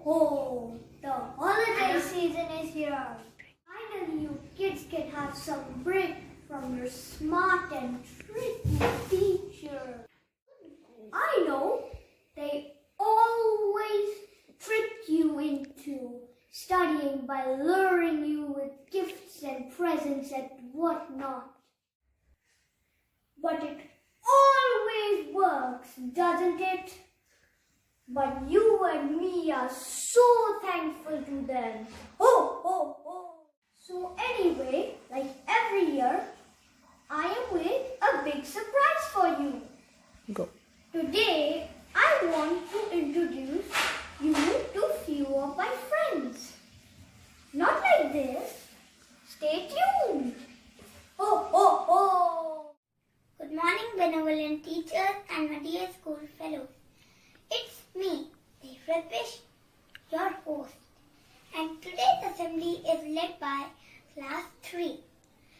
ho! The holiday season is here. Finally, you kids can have some break from your smart and tricky teacher. I know, they always trick you into studying by luring you with gifts and presents and whatnot. But it always works, doesn't it? But you and me are so thankful to them. Ho, ho, ho! So anyway, like every year, I am with a big surprise for you. Go. Today, I want to introduce you to few of my friends. Not like this. Stay tuned. Ho, ho, ho! Good morning, benevolent teachers and my dear school fellows. It's me, Thankfulness, your host. And today's assembly is led by Class 3.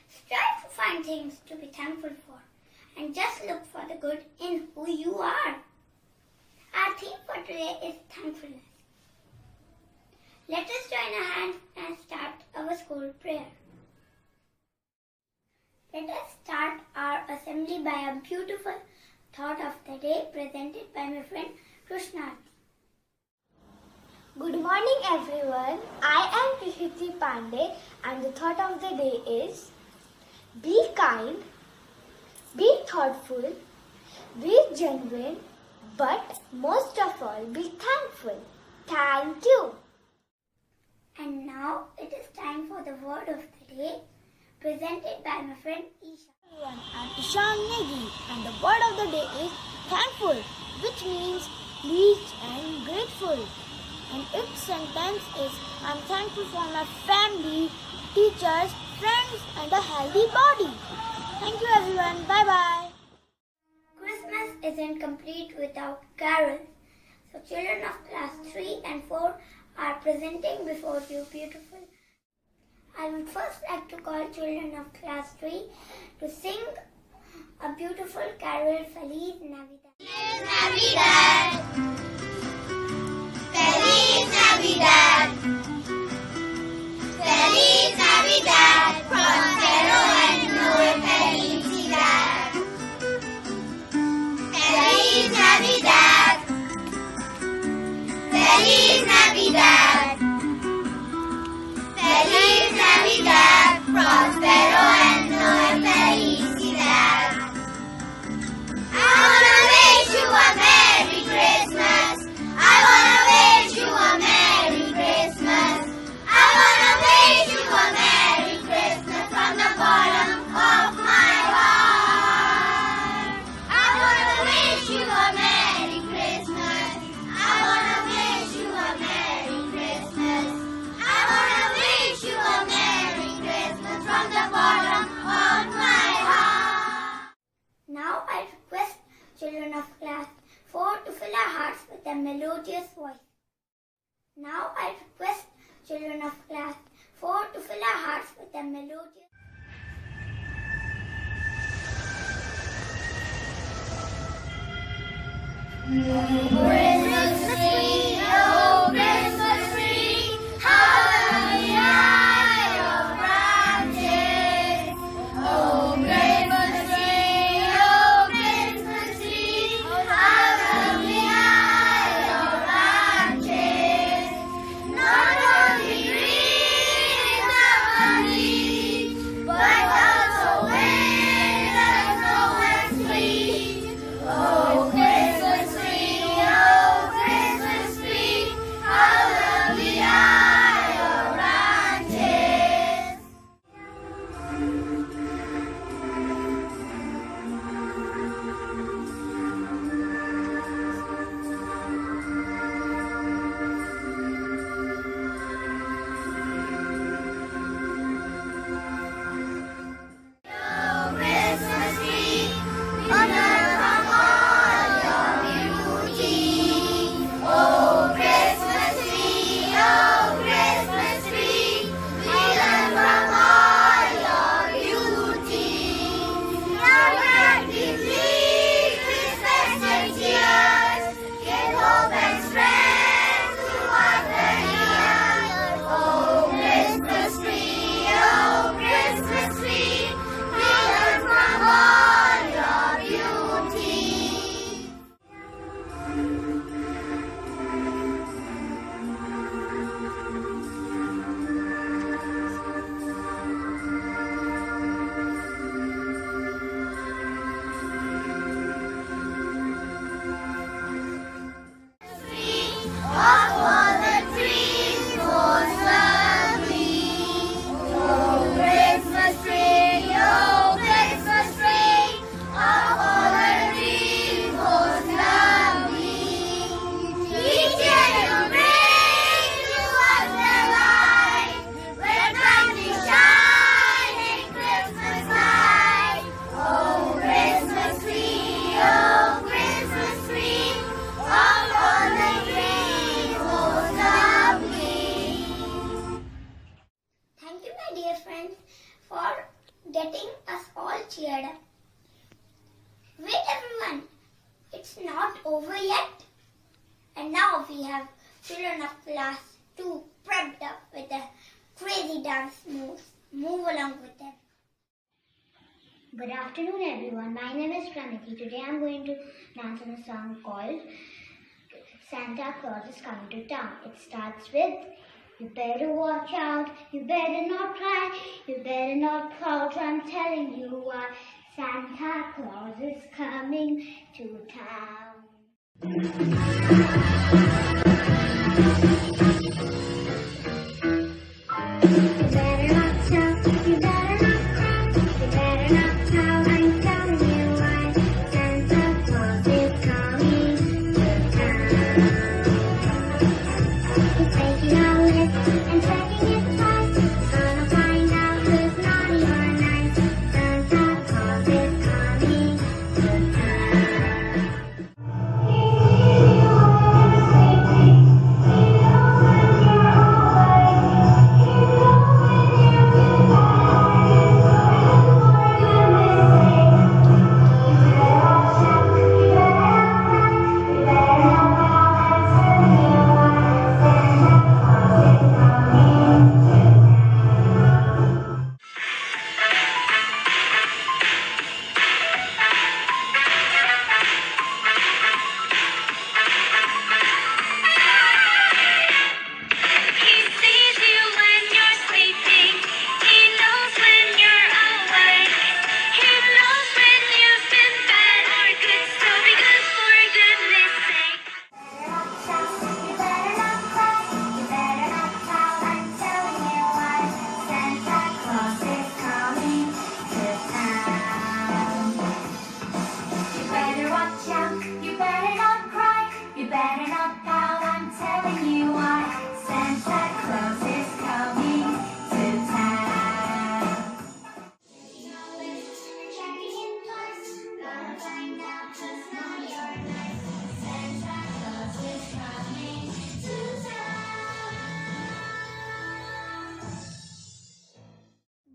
Strive to find things to be thankful for and just look for the good in who you are. Our theme for today is thankfulness. Let us join our hands and start our school prayer. Let us start our assembly by a beautiful thought of the day presented by my friend Krishna. Good morning everyone. I am Krishiti Pandey and the thought of the day is be kind, be thoughtful, be genuine, but most of all be thankful. Thank you. And now it is time for the word of the day presented by my friend Isha. I'm Ishan Negi and the word of the day is thankful, which means pleased and grateful. And its sentence is I'm thankful for my family, teachers, friends and a healthy body. Thank you everyone. Bye bye. Christmas isn't complete without carols. So children of class 3 and 4 are presenting before you beautiful. I would first like to call children of class 3 to sing a beautiful carol, Feliz Navidad. Feliz Navidad. Feliz Navidad. Feliz Navidad. Prospero año de felicidad. Feliz Navidad. Feliz Navidad. Feliz Navidad. Prospero año de felicidad. I wanna wish you a Merry Christmas. I wanna wish you a Merry Christmas. I wanna wish you a Merry Christmas from the bottom of my heart. I wanna wish you a Merry Christmas. I wanna wish you a Merry Christmas. I wanna wish you a Merry Christmas from the bottom of my heart. Now I request children of class 4 to fill our hearts with a melodious voice. Now I request children of class 4 to fill our hearts with a melodious Christmas tree, oh Christmas tree, how the eye of branches. Oh Christmas tree, how the eye of branches. Not only green the leaves, but also wind and snow and sleet. Oh Christmas tree, too prepped up with a crazy dance moves. Move along with them. Good afternoon, everyone. My name is Pramiti. Today I'm going to dance on a song called Santa Claus is Coming to Town. It starts with, you better watch out, you better not cry, you better not pout, I'm telling you why. Santa Claus is coming to town.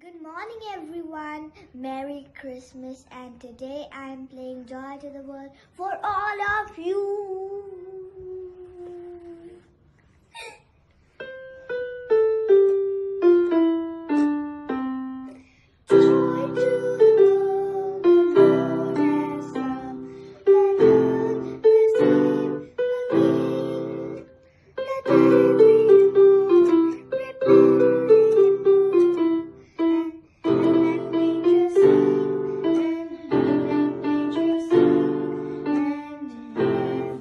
Good morning, everyone. Merry Christmas, and today I am playing Joy to the World for all of you. Joy to the world, the Lord has come. Let earth receive a gift. Let everyone prepare him move. And let nature sing, and let nature sing, and heaven and nature sing.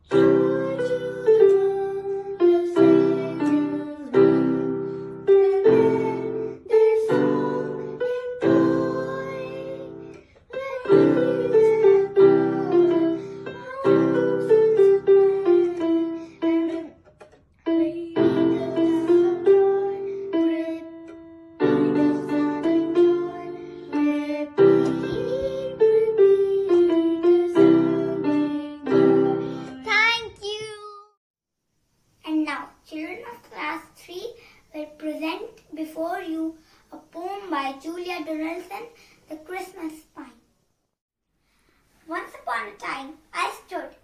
Joy to the world, the Savior's born. Let their song enjoy. Let peace and joy our souls supply. And read the sun of joy, repeat the sun of joy, repeat the sounding joy. Thank you. And now, children of class 3 will present before you a poem by Julia Donaldson, The Christmas Pine. Once upon a time, I stood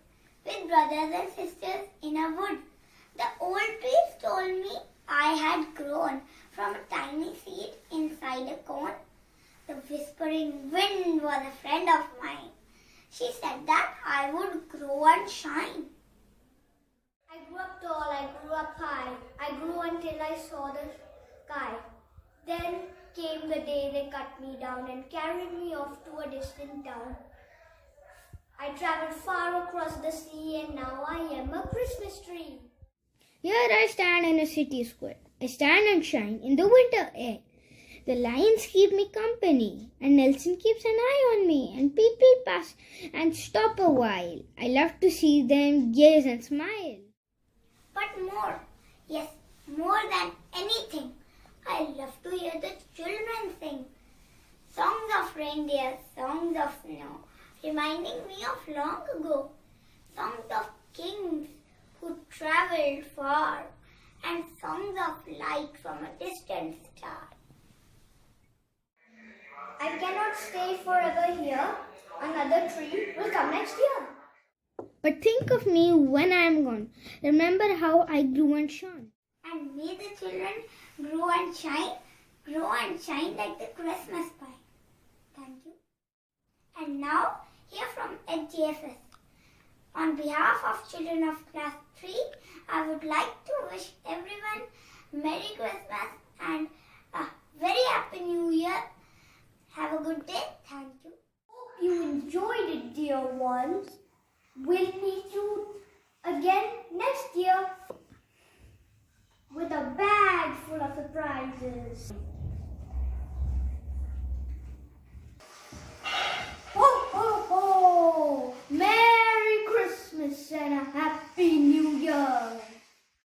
with brothers and sisters in a wood. The old trees told me I had grown from a tiny seed inside a cone. The whispering wind was a friend of mine. She said that I would grow and shine. I grew up tall, I grew up high. I grew until I saw the sky. Then came the day they cut me down and carried me off to a distant town. I traveled far across the sea and now I am a Christmas tree. Here I stand in a city square. I stand and shine in the winter air. The lions keep me company, and Nelson keeps an eye on me, and people pass and stop a while. I love to see them gaze and smile. But more, yes, more than anything, I love to hear the children sing. Songs of reindeer, songs of snow, reminding me of long ago. Songs of kings who traveled far, and songs of light from a distant star. I cannot stay forever here. Another tree will come next year. But think of me when I am gone. Remember how I grew and shone. And may the children grow and shine like the Christmas pie. Thank you. And now, hear from HDFS. On behalf of children of class 3, I would like to wish everyone Merry Christmas and a very Happy New Year. Have a good day. Thank you. Hope you enjoyed it, dear ones. We'll meet you again next year with a bag full of surprises.